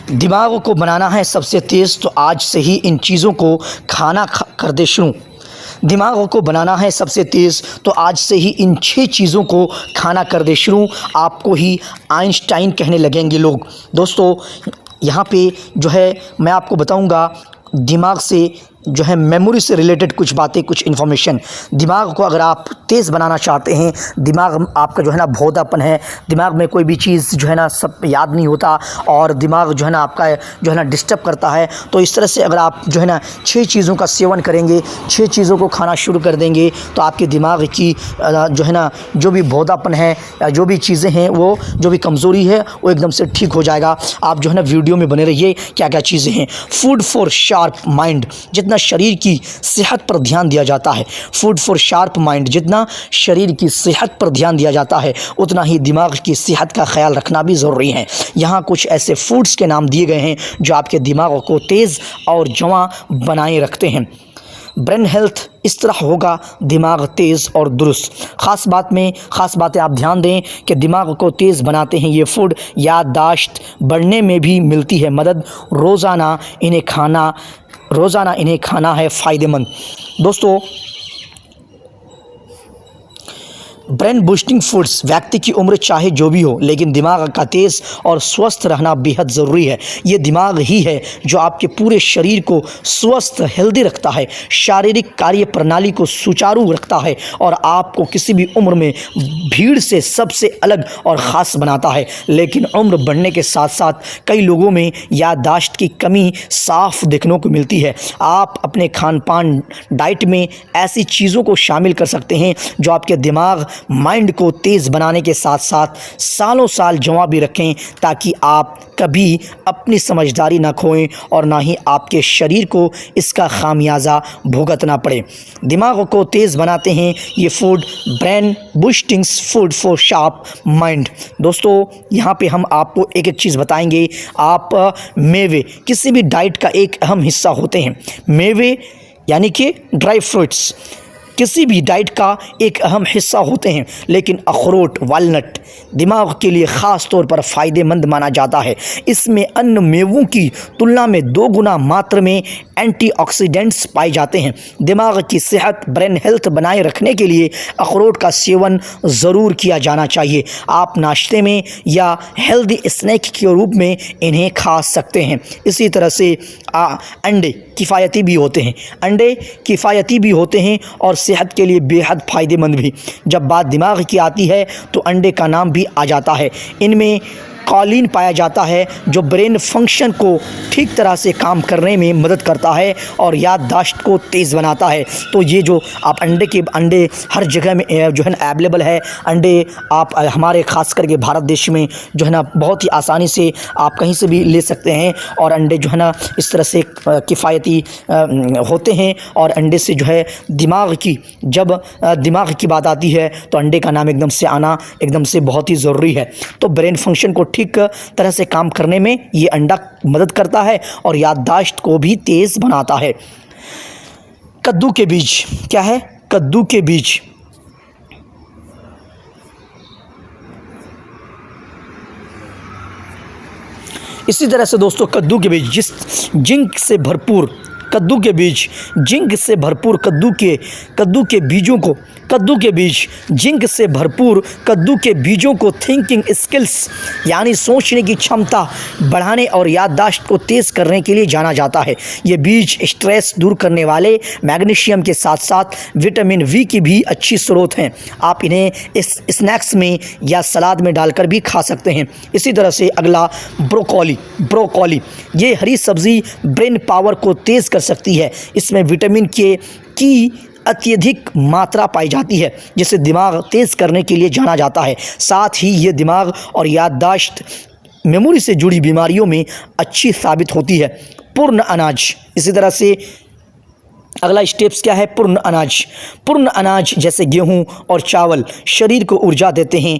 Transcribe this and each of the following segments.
दिमाग को बनाना है सबसे तेज़ तो आज से ही इन चीज़ों को खाना कर दे शुरू। दिमाग को बनाना है सबसे तेज़ तो आज से ही इन 6 चीज़ों को खाना कर दे शुरू। आपको ही आइंस्टाइन कहने लगेंगे लोग। दोस्तों यहाँ पे जो है मैं आपको बताऊँगा दिमाग से जो है मेमोरी से रिलेटेड कुछ बातें, कुछ इन्फॉर्मेशन। दिमाग को अगर आप तेज़ बनाना चाहते हैं, दिमाग आपका जो है ना भोदापन है, दिमाग में कोई भी चीज़ जो है ना सब याद नहीं होता और दिमाग जो है ना आपका जो है ना डिस्टर्ब करता है, तो इस तरह से अगर आप जो है ना 6 चीज़ों का सेवन करेंगे, 6 चीज़ों को खाना शुरू कर देंगे तो आपके दिमाग की जो है ना जो भी भोदापन है या जो भी चीज़ें हैं, वो जो भी कमज़ोरी है वो एकदम से ठीक हो जाएगा। आप जो है ना वीडियो में बने रहिए क्या क्या चीज़ें हैं। फूड फॉर शार्प माइंड, जितना शरीर की सेहत पर ध्यान दिया जाता है, फूड फॉर शार्प माइंड, जितना शरीर की सेहत पर ध्यान दिया जाता है उतना ही दिमाग की सेहत का ख्याल रखना भी ज़रूरी है। यहाँ कुछ ऐसे फूड्स के नाम दिए गए हैं जो आपके दिमाग को तेज़ और जवां बनाए रखते हैं। ब्रेन हेल्थ इस तरह होगा दिमाग तेज़ और दुरुस्त। ख़ास बातें आप ध्यान दें कि दिमाग को तेज़ बनाते हैं ये फूड। याददाश्त बढ़ने में भी मिलती है मदद। रोज़ाना इन्हें खाना है फ़ायदेमंद। दोस्तों ब्रेन बूस्टिंग फूड्स, व्यक्ति की उम्र चाहे जो भी हो लेकिन दिमाग का तेज़ और स्वस्थ रहना बेहद ज़रूरी है। ये दिमाग ही है जो आपके पूरे शरीर को स्वस्थ हेल्दी रखता है, शारीरिक कार्य प्रणाली को सुचारू रखता है और आपको किसी भी उम्र में भीड़ से सबसे अलग और ख़ास बनाता है। लेकिन उम्र बढ़ने के साथ साथ कई लोगों में याददाश्त की कमी साफ देखने को मिलती है। आप अपने खान पान डाइट में ऐसी चीज़ों को शामिल कर सकते हैं जो आपके दिमाग माइंड को तेज़ बनाने के साथ साथ सालों साल जमा भी रखें, ताकि आप कभी अपनी समझदारी ना खोएं और ना ही आपके शरीर को इसका खामियाजा भुगतना पड़े। दिमाग को तेज़ बनाते हैं ये food, brain boostings food for sharp mind. दोस्तों यहाँ पे हम आपको एक एक चीज़ बताएंगे। आप मेवे किसी भी डाइट का एक अहम हिस्सा होते हैं। मेवे यानी कि ड्राई फ्रूट्स किसी भी डाइट का एक अहम हिस्सा होते हैं, लेकिन अखरोट, वालनट दिमाग के लिए ख़ास तौर पर फ़ायदेमंद माना जाता है। इसमें अन्य मेवों की तुलना में 2 गुना मात्रा में एंटीऑक्सीडेंट्स पाए जाते हैं। दिमाग की सेहत, ब्रेन हेल्थ बनाए रखने के लिए अखरोट का सेवन ज़रूर किया जाना चाहिए। आप नाश्ते में या हेल्दी स्नैक के रूप में इन्हें खा सकते हैं। इसी तरह से अंडे किफ़ायती भी होते हैं और सेहत के लिए बेहद फ़ायदेमंद भी। जब बात दिमाग की आती है तो अंडे का नाम भी आ जाता है। इनमें कॉलिन पाया जाता है जो ब्रेन फंक्शन को ठीक तरह से काम करने में मदद करता है और याददाश्त को तेज़ बनाता है। तो ये जो आप अंडे हर जगह में जो है ना अवेलेबल है। अंडे आप हमारे ख़ास करके भारत देश में जो है ना बहुत ही आसानी से आप कहीं से भी ले सकते हैं और अंडे जो है ना इस तरह से किफ़ायती होते हैं। और अंडे से जो है जब दिमाग की बात आती है तो अंडे का नाम एकदम से आना एकदम से बहुत ही ज़रूरी है। तो ब्रेन फंक्शन को ठीक तरह से काम करने में ये अंडा मदद करता है और याददाश्त को भी तेज़ बनाता है। कद्दू के बीज क्या है? कद्दू के बीज इसी तरह से दोस्तों कद्दू के बीज जिंक से भरपूर कद्दू के बीज जिंक से भरपूर कद्दू के बीजों को थिंकिंग स्किल्स यानी सोचने की क्षमता बढ़ाने और याददाश्त को तेज़ करने के लिए जाना जाता है। ये बीज स्ट्रेस दूर करने वाले मैग्नीशियम के साथ साथ विटामिन वी की भी अच्छी स्रोत हैं। आप इन्हें इस स्नैक्स में या सलाद में डालकर भी खा सकते हैं। इसी तरह से अगला ब्रोकोली ये हरी सब्ज़ी ब्रेन पावर को तेज़ कर सकती है। इसमें विटामिन के की अत्यधिक मात्रा पाई जाती है जिसे दिमाग तेज़ करने के लिए जाना जाता है। साथ ही ये दिमाग और याददाश्त मेमोरी से जुड़ी बीमारियों में अच्छी साबित होती है। पूर्ण अनाज इसी तरह से अगला स्टेप्स क्या है? पूर्ण अनाज जैसे गेहूं और चावल शरीर को ऊर्जा देते हैं।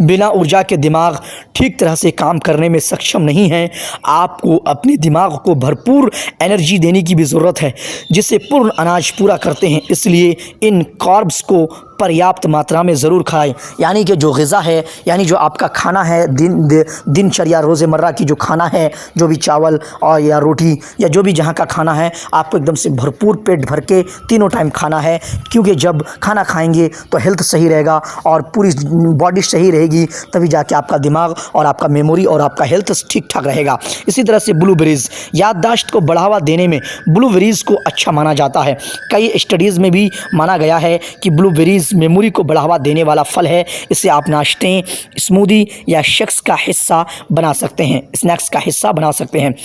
बिना ऊर्जा के दिमाग ठीक तरह से काम करने में सक्षम नहीं है। आपको अपने दिमाग को भरपूर एनर्जी देने की भी ज़रूरत है जिसे पूर्ण अनाज पूरा करते हैं। इसलिए इन कार्ब्स को पर्याप्त मात्रा में ज़रूर खाएं। यानी कि जो ग़िज़ा है, यानी जो आपका खाना है, दिनचर्या रोज़मर्रा की जो खाना है, जो भी चावल और या रोटी या जो भी जहाँ का खाना है, आपको एकदम से भरपूर पेट भर के तीनों टाइम खाना है। क्योंकि जब खाना खाएंगे तो हेल्थ सही रहेगा और पूरी बॉडी सही रहेगी, तभी जाके आपका दिमाग और आपका मेमोरी और आपका हेल्थ ठीक ठाक रहेगा। इसी तरह से ब्लूबेरीज़, याददाश्त को बढ़ावा देने में ब्लूबेरीज़ को अच्छा माना जाता है। कई स्टडीज़ में भी माना गया है कि ब्लूबेरीज़ मेमोरी को बढ़ावा देने वाला फल है। इसे आप नाश्ते, स्मूदी या शेक्स का हिस्सा बना सकते हैं, स्नैक्स का हिस्सा बना सकते हैं।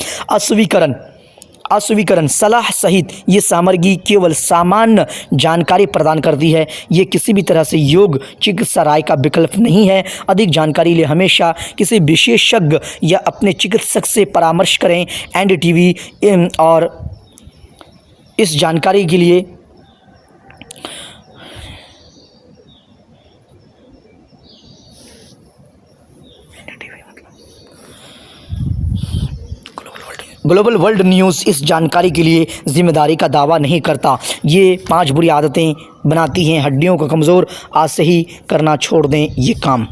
अस्वीकरण सलाह सहित ये सामग्री केवल सामान्य जानकारी प्रदान करती है। ये किसी भी तरह से योग चिकित्सा राय का विकल्प नहीं है। अधिक जानकारी लिए हमेशा किसी विशेषज्ञ या अपने चिकित्सक से परामर्श करें। एनडीटीवी और इस जानकारी के लिए ग्लोबल वर्ल्ड न्यूज़ इस जानकारी के लिए जिम्मेदारी का दावा नहीं करता। ये 5 बुरी आदतें बनाती हैं हड्डियों को कमज़ोर। आज से ही करना छोड़ दें ये काम।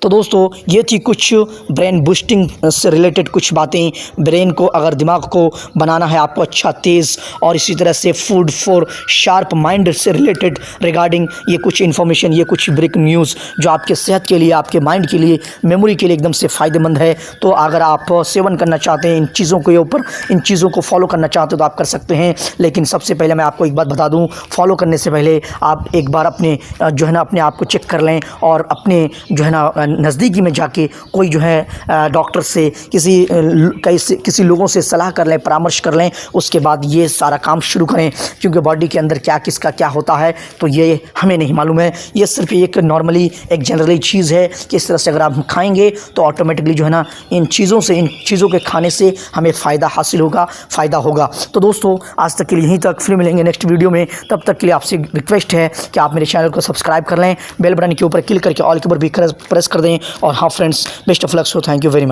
तो दोस्तों, ये थी कुछ ब्रेन बूस्टिंग से रिलेटेड कुछ बातें। ब्रेन को, अगर दिमाग को बनाना है आपको अच्छा, तेज़, और इसी तरह से फूड फॉर शार्प माइंड से रिलेटेड रिगार्डिंग ये कुछ इन्फॉर्मेशन, ये कुछ ब्रेकिंग न्यूज़ जो आपके सेहत के लिए, आपके माइंड के लिए, मेमोरी के लिए एकदम से फ़ायदेमंद है। तो अगर आप सेवन करना चाहते हैं इन चीज़ों के ऊपर, इन चीज़ों को फॉलो करना चाहते हो तो आप कर सकते हैं। लेकिन सबसे पहले मैं आपको एक बात बता दूँ, फॉलो करने से पहले आप एक बार अपने जो है ना अपने आप को चेक कर लें और अपने जो है ना नज़दीकी में जाके कोई जो है डॉक्टर से, किसी लोगों से सलाह कर लें, परामर्श कर लें। उसके बाद ये सारा काम शुरू करें, क्योंकि बॉडी के अंदर क्या किसका क्या होता है तो ये हमें नहीं मालूम है। ये सिर्फ एक नॉर्मली एक जनरली चीज़ है कि इस तरह से अगर आप खाएंगे तो ऑटोमेटिकली जो है ना इन चीज़ों के खाने से हमें फ़ायदा हासिल होगा, फ़ायदा होगा। तो दोस्तों, आज तक के लिए यहीं तक, फिर मिलेंगे नेक्स्ट वीडियो में। तब तक के लिए आपसे रिक्वेस्ट है कि आप मेरे चैनल को सब्सक्राइब कर लें, बेल बटन के ऊपर क्लिक करके ऑल के ऊपर भी प्रेस कर दें। और हाँ friends, best of luck, so thank you very much.